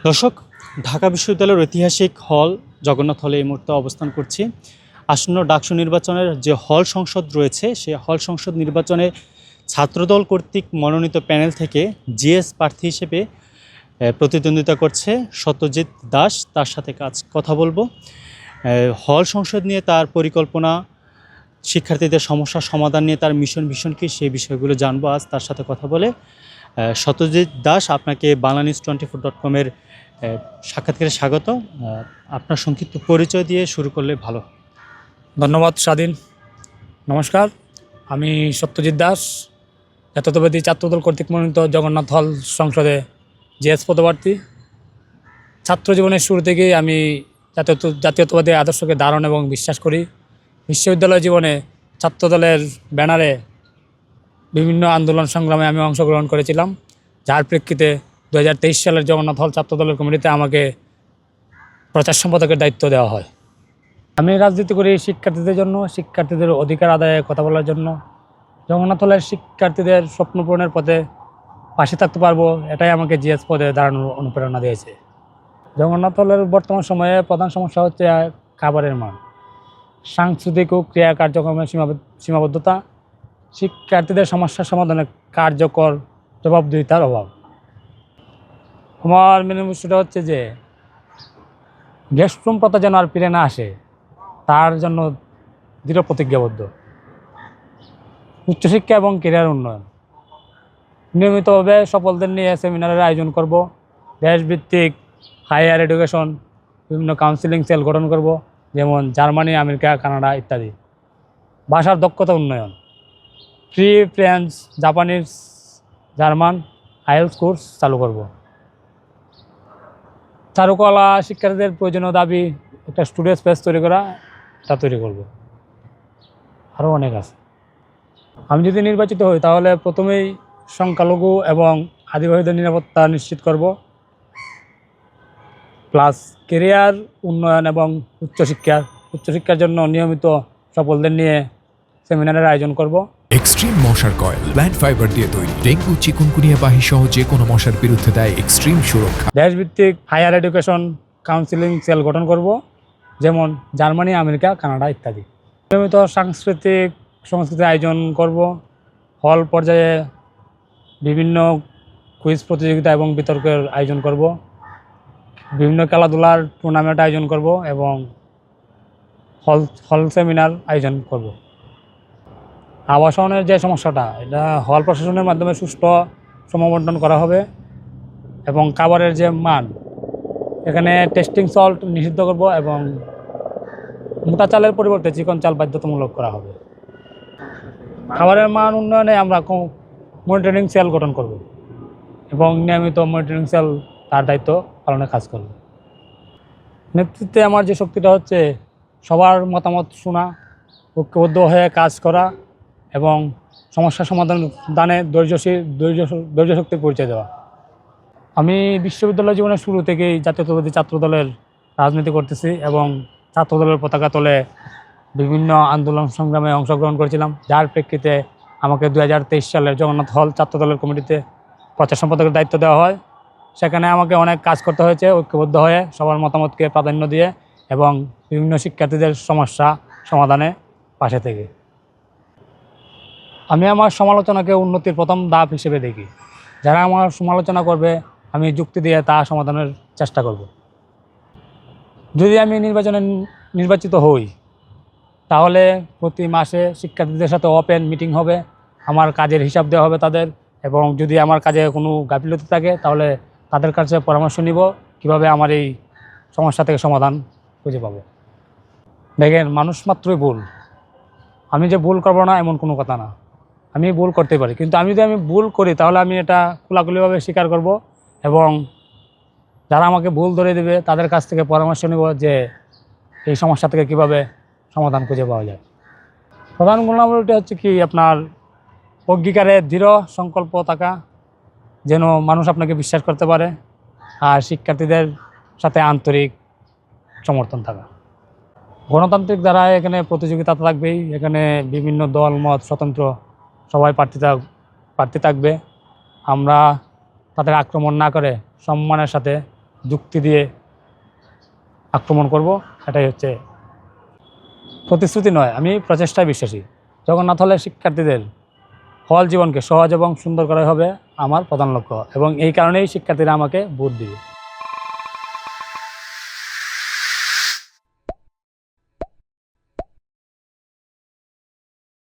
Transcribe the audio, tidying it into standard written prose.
দর্শক, ঢাকা বিশ্ববিদ্যালয়ের ঐতিহাসিক হল জগন্নাথ হলে এই মুহূর্তে অবস্থান করছি। আসন্ন ডাকসু নির্বাচনের যে হল সংসদ রয়েছে, সেই হল সংসদ নির্বাচনে ছাত্রদল কর্তৃক মনোনীত প্যানেল থেকে জিএস প্রার্থী হিসেবে প্রতিদ্বন্দ্বিতা করছে সত্যজিৎ দাস। তার সাথে কথা বলবো। হল সংসদ নিয়ে তার পরিকল্পনা, শিক্ষার্থীদের সমস্যার সমাধান নিয়ে তার ভিশন কী, সেই বিষয়গুলো জানবো আজ তার সাথে কথা বলে। সত্যজিৎ দাস, আপনাকে বাংলানিউজ24.com-এর সাক্ষাৎকারে স্বাগত। আপনার সংক্ষিপ্ত পরিচয় দিয়ে শুরু করলে ভালো। ধন্যবাদ স্বাধীন। নমস্কার, আমি সত্যজিৎ দাস, জাতীয়তাবাদী ছাত্রদল কর্তৃক মনোনীত জগন্নাথ হল সংসদে জিএস পদপ্রার্থী। ছাত্র জীবনের শুরু থেকেই আমি জাতীয়তাবাদী আদর্শকে ধারণ এবং বিশ্বাস করি। বিশ্ববিদ্যালয় জীবনে ছাত্রদলের ব্যানারে বিভিন্ন আন্দোলন সংগ্রামে আমি অংশগ্রহণ করেছিলাম, যার প্রেক্ষিতে 2023 সালের জগন্নাথ হল ছাত্রদলের কমিটিতে আমাকে প্রচার সম্পাদকের দায়িত্ব দেওয়া হয়। আমি রাজনীতি করি শিক্ষার্থীদের জন্য, শিক্ষার্থীদের অধিকার আদায়ে কথা বলার জন্য। জগন্নাথ হলের শিক্ষার্থীদের স্বপ্ন পূরণের পথে পাশে থাকতে পারবো, এটাই আমাকে জিএস পদে দাঁড়ানোর অনুপ্রেরণা দিয়েছে। জগন্নাথ হলের বর্তমান সময়ে প্রধান সমস্যা হচ্ছে খাবারের মান, সাংস্কৃতিক ও ক্রিয়া কার্যক্রমের সীমাবদ্ধতা, শিক্ষার্থীদের সমস্যার সমাধানে কার্যকর জবাবদিহিতার অভাব। আমার মেন বিষয়টা হচ্ছে যে গেস্টরুম প্রথা যেন আর ফিরে না আসে, তার জন্য দৃঢ় প্রতিজ্ঞাবদ্ধ। উচ্চশিক্ষা এবং ক্যারিয়ার উন্নয়ন, নিয়মিতভাবে সফলদের নিয়ে সেমিনারের আয়োজন করব। দেশভিত্তিক হায়ার এডুকেশন বিভিন্ন কাউন্সিলিং সেল গঠন করব, যেমন জার্মানি, আমেরিকা, কানাডা ইত্যাদি। ভাষার দক্ষতা উন্নয়ন, French, Japanese, German IELTS course চালু করব। চারুকলা শিক্ষার্থীদের প্রয়োজনীয় দাবি একটা স্টুডিও স্পেস তৈরি করা, তা তৈরি করব। আরও অনেক আছে। আমি যদি নির্বাচিত হই তাহলে প্রথমেই সংখ্যালঘু এবং আদিবাসীদের নিরাপত্তা নিশ্চিত করব, প্লাস কেরিয়ার উন্নয়ন এবং উচ্চশিক্ষার জন্য নিয়মিত সফলদের নিয়ে সেমিনারের আয়োজন করব। এক্সট্রিম মশার কয়েল প্ল্যান্ট ফাইবার দিয়ে তৈরি, ডেঙ্গু, চিকুনগুনিয়া বাহি সহ যে কোনো মশার বিরুদ্ধে দেয় এক্সট্রিম সুরক্ষা। দেশভিত্তিক হায়ার এডুকেশন কাউন্সিলিং সেল গঠন করব, যেমন জার্মানি, আমেরিকা, কানাডা ইত্যাদি। নিয়মিত সংস্কৃতির আয়োজন করব। হল পর্যায়ে বিভিন্ন কুইজ প্রতিযোগিতা এবং বিতর্কের আয়োজন করব। বিভিন্ন খেলাধুলার টুর্নামেন্ট আয়োজন করব এবং হল সেমিনার আয়োজন করব। আবাসনের যে সমস্যাটা, এটা হল প্রশাসনের মাধ্যমে সুষ্ঠু সমবন্টন করা হবে এবং খাবারের যে মান, এখানে টেস্টিং সল্ট নিষিদ্ধ করব এবং মোটা চালের পরিবর্তে চিকন চাল বাধ্যতামূলক করা হবে। খাবারের মান উন্নয়নে আমরা মনিটরিং সেল গঠন করব এবং নিয়মিত মনিটরিং সেল তার দায়িত্ব পালনের কাজ করবে। নেতৃত্বে আমার যে শক্তিটা হচ্ছে সবার মতামত শোনা, ঐক্যবদ্ধ হয়ে কাজ করা এবং সমস্যা সমাধানে ধৈর্য শক্তির পরিচয় দেওয়া। আমি বিশ্ববিদ্যালয় জীবনের শুরু থেকেই জাতীয়তাবাদী ছাত্রদলের রাজনীতি করতেছি এবং ছাত্রদলের পতাকা তলে বিভিন্ন আন্দোলন সংগ্রামে অংশগ্রহণ করেছিলাম, যার প্রেক্ষিতে আমাকে 2023 সালের জগন্নাথ হল ছাত্রদলের কমিটিতে প্রচার সম্পাদকের দায়িত্ব দেওয়া হয়। সেখানে আমাকে অনেক কাজ করতে হয়েছে, ঐক্যবদ্ধ হয়ে সবার মতামতকে প্রাধান্য দিয়ে এবং বিভিন্ন শিক্ষার্থীদের সমস্যা সমাধানে পাশে থেকে। আমি আমার সমালোচনাকে উন্নতির প্রথম ধাপ হিসেবে দেখি। যারা আমার সমালোচনা করবে, আমি যুক্তি দিয়ে তা সমাধানের চেষ্টা করব। যদি আমি নির্বাচিত হই তাহলে প্রতি মাসে শিক্ষার্থীদের সাথে ওপেন মিটিং হবে, আমার কাজের হিসাব দেওয়া হবে তাদের, এবং যদি আমার কাজে কোনো গাফিলতি থাকে তাহলে তাদের কাছে পরামর্শ নিব কিভাবে আমার এই সমস্যা থেকে সমাধান খুঁজে পাবো। দেখেন, মানুষ মাত্রই ভুল। আমি যে ভুল করবো না এমন কোনো কথা না, আমি ভুল করতে পারি, কিন্তু যদি আমি ভুল করি তাহলে আমি এটা খোলাখুলিভাবে স্বীকার করব এবং যারা আমাকে ভুল ধরে দেবে তাদের কাছ থেকে পরামর্শ নেব যে এই সমস্যা থেকে কিভাবে সমাধান খুঁজে পাওয়া যায়। প্রধান গুণাবলীটা হচ্ছে কি, আপনার অঙ্গীকারে দৃঢ় সংকল্প থাকা, যেন মানুষ আপনাকে বিশ্বাস করতে পারে, আর শিক্ষার্থীদের সাথে আন্তরিক সমর্থন থাকা। গণতান্ত্রিক দ্বারায় এখানে প্রতিযোগিতা থাকবেই, এখানে বিভিন্ন দল মত স্বতন্ত্র সবাই প্রার্থী থাকবে। আমরা তাদের আক্রমণ না করে সম্মানের সাথে যুক্তি দিয়ে আক্রমণ করব, এটাই হচ্ছে প্রতিশ্রুতি নয়, আমি প্রচেষ্টায় বিশ্বাসী। জগন্নাথ হলের শিক্ষার্থীদের হল জীবনকে সহজ এবং সুন্দর করা হবে আমার প্রধান লক্ষ্য, এবং এই কারণেই শিক্ষার্থীরা আমাকে ভোট দিবে।